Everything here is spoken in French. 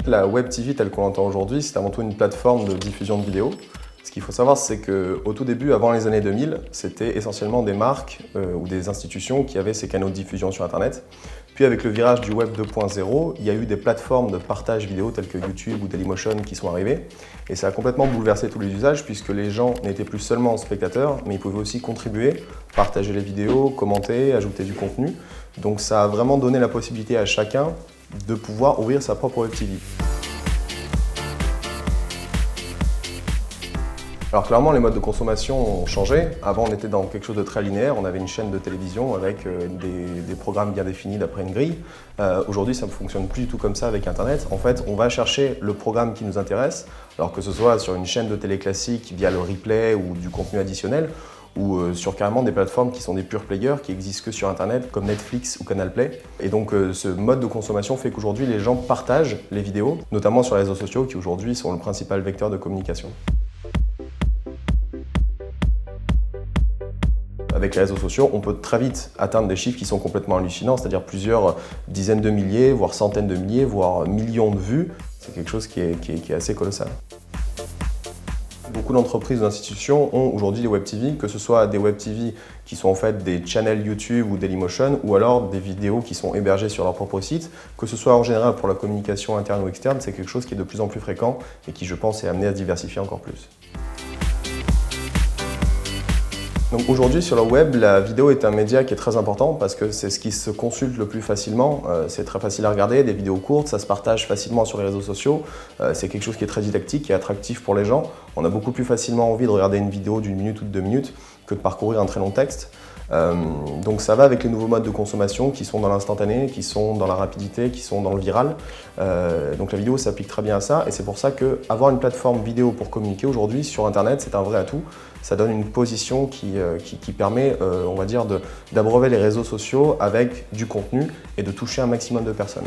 La Web TV telle qu'on l'entend aujourd'hui, c'est avant tout une plateforme de diffusion de vidéos. Ce qu'il faut savoir, c'est qu'au tout début, avant les années 2000, c'était essentiellement des marques ou des institutions qui avaient ces canaux de diffusion sur Internet. Puis avec le virage du Web 2.0, il y a eu des plateformes de partage vidéo telles que YouTube ou Dailymotion qui sont arrivées. Et ça a complètement bouleversé tous les usages puisque les gens n'étaient plus seulement spectateurs, mais ils pouvaient aussi contribuer, partager les vidéos, commenter, ajouter du contenu. Donc ça a vraiment donné la possibilité à chacun de pouvoir ouvrir sa propre Web TV. Alors clairement, les modes de consommation ont changé. Avant, on était dans quelque chose de très linéaire. On avait une chaîne de télévision avec des programmes bien définis d'après une grille. Aujourd'hui, ça ne fonctionne plus du tout comme ça avec Internet. En fait, on va chercher le programme qui nous intéresse, alors que ce soit sur une chaîne de télé classique via le replay ou du contenu additionnel, ou sur carrément des plateformes qui sont des pure players, qui existent que sur Internet, comme Netflix ou Canal Play. Et donc ce mode de consommation fait qu'aujourd'hui, les gens partagent les vidéos, notamment sur les réseaux sociaux, qui aujourd'hui sont le principal vecteur de communication. Avec les réseaux sociaux, on peut très vite atteindre des chiffres qui sont complètement hallucinants, c'est-à-dire plusieurs dizaines de milliers, voire centaines de milliers, voire millions de vues. C'est quelque chose qui est assez colossal. Beaucoup d'entreprises ou d'institutions ont aujourd'hui des Web TV, que ce soit des Web TV qui sont en fait des channels YouTube ou Dailymotion, ou alors des vidéos qui sont hébergées sur leur propre site, que ce soit en général pour la communication interne ou externe, c'est quelque chose qui est de plus en plus fréquent et qui, je pense, est amené à se diversifier encore plus. Donc aujourd'hui sur le web, la vidéo est un média qui est très important parce que c'est ce qui se consulte le plus facilement. C'est très facile à regarder, des vidéos courtes, ça se partage facilement sur les réseaux sociaux. C'est quelque chose qui est très didactique et attractif pour les gens. On a beaucoup plus facilement envie de regarder une vidéo d'une minute ou de 2 minutes que de parcourir un très long texte. Donc ça va avec les nouveaux modes de consommation qui sont dans l'instantané, qui sont dans la rapidité, qui sont dans le viral. Donc la vidéo s'applique très bien à ça et c'est pour ça qu'avoir une plateforme vidéo pour communiquer aujourd'hui sur Internet, c'est un vrai atout. Ça donne une position qui permet, on va dire, d'abreuver les réseaux sociaux avec du contenu et de toucher un maximum de personnes.